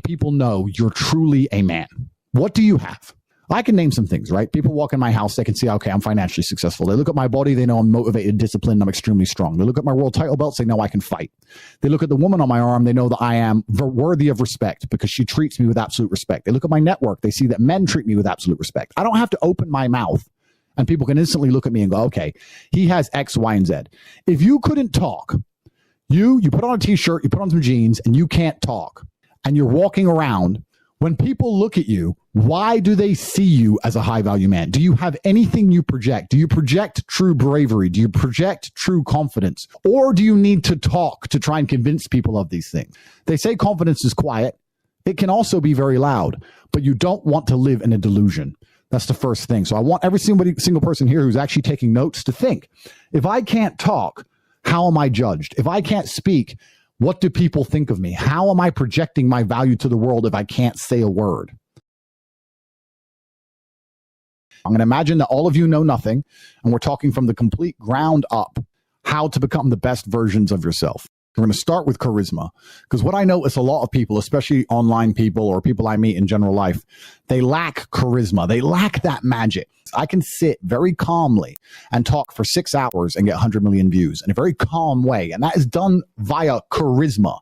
people know you're truly a man? What do you have? I can name some things, right? People walk in my house, they can see, okay, I'm financially successful. They look at my body, they know I'm motivated, disciplined, I'm extremely strong. They look at my world title belts, they know I can fight. They look at the woman on my arm, they know that I am worthy of respect because she treats me with absolute respect. They look at my network, they see that men treat me with absolute respect. I don't have to open my mouth and people can instantly look at me and go, okay, he has X, Y, and Z. If you couldn't talk, you put on a t-shirt, you put on some jeans, and you can't talk, and you're walking around, when people look at you, why do they see you as a high-value man? Do you have anything you project? Do you project true bravery? Do you project true confidence? Or do you need to talk to try and convince people of these things? They say confidence is quiet. It can also be very loud, but you don't want to live in a delusion. That's the first thing. So I want every single person here who's actually taking notes to think, if I can't talk, how am I judged? If I can't speak, what do people think of me? How am I projecting my value to the world if I can't say a word? I'm going to imagine that all of you know nothing, and we're talking from the complete ground up how to become the best versions of yourself. We're going to start with charisma, because what I notice a lot of people, especially online people or people I meet in general life, they lack charisma. They lack that magic. I can sit very calmly and talk for 6 hours and get 100 million views in a very calm way. And that is done via charisma.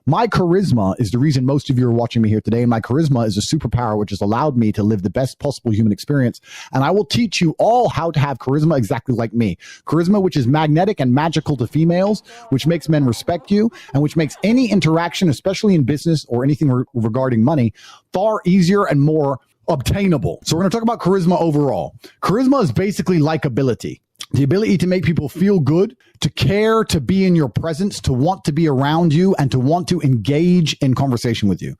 My charisma is the reason most of you are watching me here today. My charisma is a superpower which has allowed me to live the best possible human experience. And I will teach you all how to have charisma exactly like me. Charisma, which is magnetic and magical to females, which makes men respect you, and which makes any interaction, especially in business or anything regarding money, far easier and more obtainable. So we're going to talk about charisma overall. Charisma is basically likability. The ability to make people feel good, to care, to be in your presence, to want to be around you, and to want to engage in conversation with you.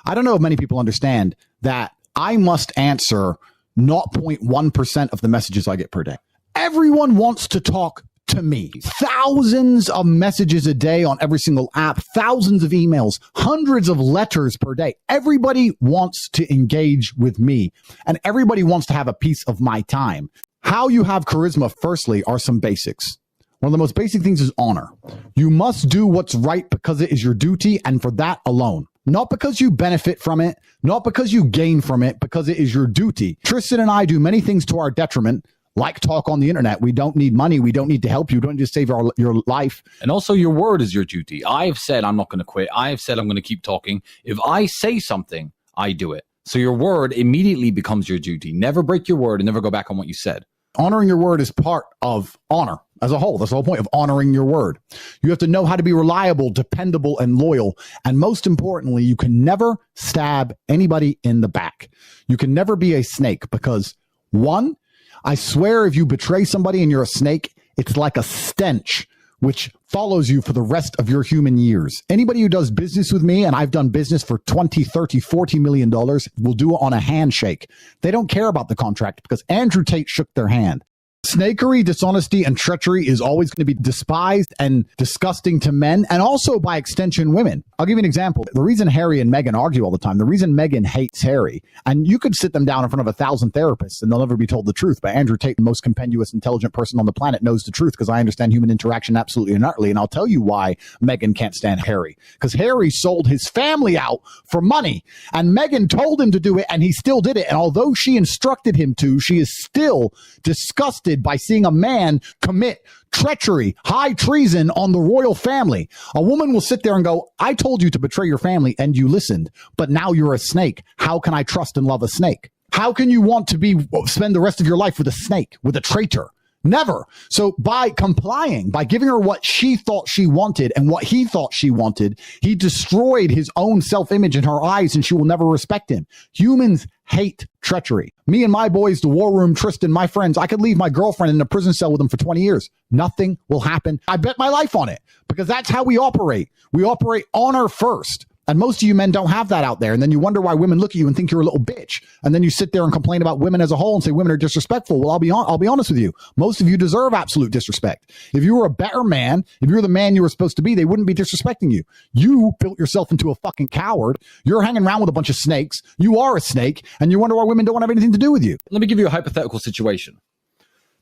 I don't know if many people understand that I must answer 0.1% of the messages I get per day. Everyone wants to talk to me. Thousands of messages a day on every single app, thousands of emails, hundreds of letters per day. Everybody wants to engage with me, and everybody wants to have a piece of my time. How you have charisma, firstly, are some basics. One of the most basic things is honor. You must do what's right because it is your duty, and for that alone. Not because you benefit from it, not because you gain from it, because it is your duty. Tristan and I do many things to our detriment, like talk on the internet. We don't need money. We don't need to help you. We don't need to save your life. And also your word is your duty. I have said I'm not going to quit. I have said I'm going to keep talking. If I say something, I do it. So your word immediately becomes your duty. Never break your word and never go back on what you said. Honoring your word is part of honor as a whole. That's the whole point of honoring your word. You have to know how to be reliable, dependable, and loyal. And most importantly, you can never stab anybody in the back. You can never be a snake because, one, I swear if you betray somebody and you're a snake, it's like a stench which follows you for the rest of your human years. Anybody who does business with me, and I've done business for 20, 30, 40 million dollars, will do it on a handshake. They don't care about the contract because Andrew Tate shook their hand. Snakery, dishonesty, and treachery is always going to be despised and disgusting to men, and also by extension women. I'll give you an example. The reason Harry and Meghan argue all the time, the reason Meghan hates Harry, and you could sit them down in front of 1,000 therapists and they'll never be told the truth, but Andrew Tate, the most compendious, intelligent person on the planet, knows the truth because I understand human interaction absolutely and utterly, and I'll tell you why Meghan can't stand Harry. Because Harry sold his family out for money, and Meghan told him to do it, and he still did it, and although she instructed him to, she is still disgusted by seeing a man commit treachery, high treason on the royal family. A woman will sit there and go, I told you to betray your family and you listened, but now you're a snake. How can I trust and love a snake? How can you want to spend the rest of your life with a snake, with a traitor? Never. So by complying, by giving her what she thought she wanted and what he thought she wanted, he destroyed his own self-image in her eyes, and she will never respect him. Humans hate treachery. Me and my boys, the war room, Tristan, my friends, I could leave my girlfriend in a prison cell with him for 20 years. Nothing will happen. I bet my life on it because that's how we operate. We operate honor first. And most of you men don't have that out there. And then you wonder why women look at you and think you're a little bitch. And then you sit there and complain about women as a whole and say women are disrespectful. Well, I'll be honest with you. Most of you deserve absolute disrespect. If you were a better man, if you were the man you were supposed to be, they wouldn't be disrespecting you. You built yourself into a fucking coward. You're hanging around with a bunch of snakes. You are a snake. And you wonder why women don't want to have anything to do with you. Let me give you a hypothetical situation.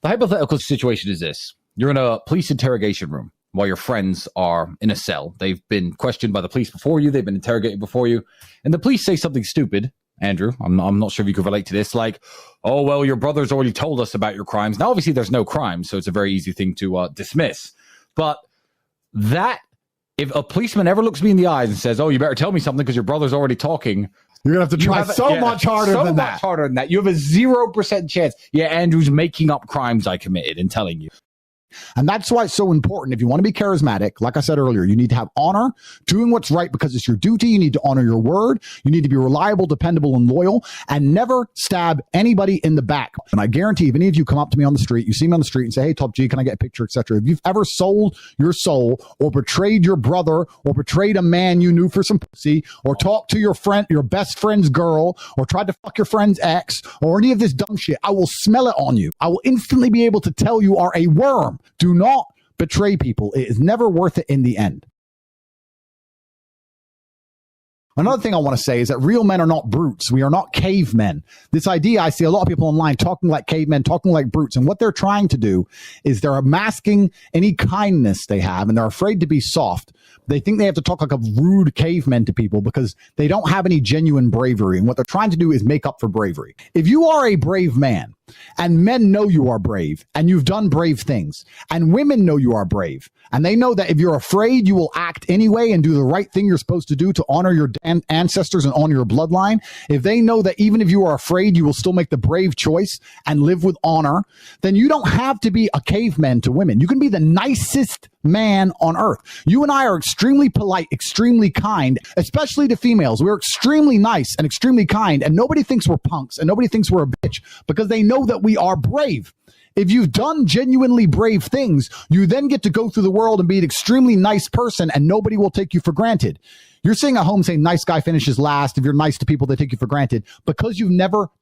The hypothetical situation is this. You're in a police interrogation room. while your friends are in a cell. They've been questioned by the police before you. They've been interrogated before you. And the police say something stupid. Andrew, I'm not sure if you could relate to this. Like, oh, well, your brother's already told us about your crimes. Now, obviously, there's no crime, so it's a very easy thing to dismiss. But that, if a policeman ever looks me in the eyes and says, oh, you better tell me something because your brother's already talking, you're going to have to try much harder than that. So much harder than that. You have a 0% chance. Yeah, Andrew's making up crimes I committed and telling you. And that's why it's so important. If you want to be charismatic, like I said earlier, you need to have honor, doing what's right because it's your duty. You need to honor your word. You need to be reliable, dependable, and loyal, and never stab anybody in the back. And I guarantee if any of you come up to me on the street, you see me on the street and say, hey, Top G, can I get a picture, etc. If you've ever sold your soul or betrayed your brother or betrayed a man you knew for some pussy or talked to your friend, your best friend's girl, or tried to fuck your friend's ex or any of this dumb shit, I will smell it on you. I will instantly be able to tell you are a worm. Do not betray people. It is never worth it in the end. Another thing I want to say is that real men are not brutes. We are not cavemen. This idea, I see a lot of people online talking like cavemen, talking like brutes. And what they're trying to do is they're masking any kindness they have, and they're afraid to be soft. They think they have to talk like a rude caveman to people because they don't have any genuine bravery. And what they're trying to do is make up for bravery. If you are a brave man, and men know you are brave, and you've done brave things, and women know you are brave, and they know that if you're afraid, you will act anyway and do the right thing you're supposed to do to honor your ancestors and honor your bloodline. If they know that even if you are afraid, you will still make the brave choice and live with honor, then you don't have to be a caveman to women. You can be the nicest man on earth. You and I are extremely polite, extremely kind, especially to females. We're extremely nice and extremely kind, and nobody thinks we're punks and nobody thinks we're a bitch because they know that we are brave. If you've done genuinely brave things, you then get to go through the world and be an extremely nice person, and nobody will take you for granted. You're sitting at home saying nice guy finishes last. If you're nice to people, they take you for granted because you've never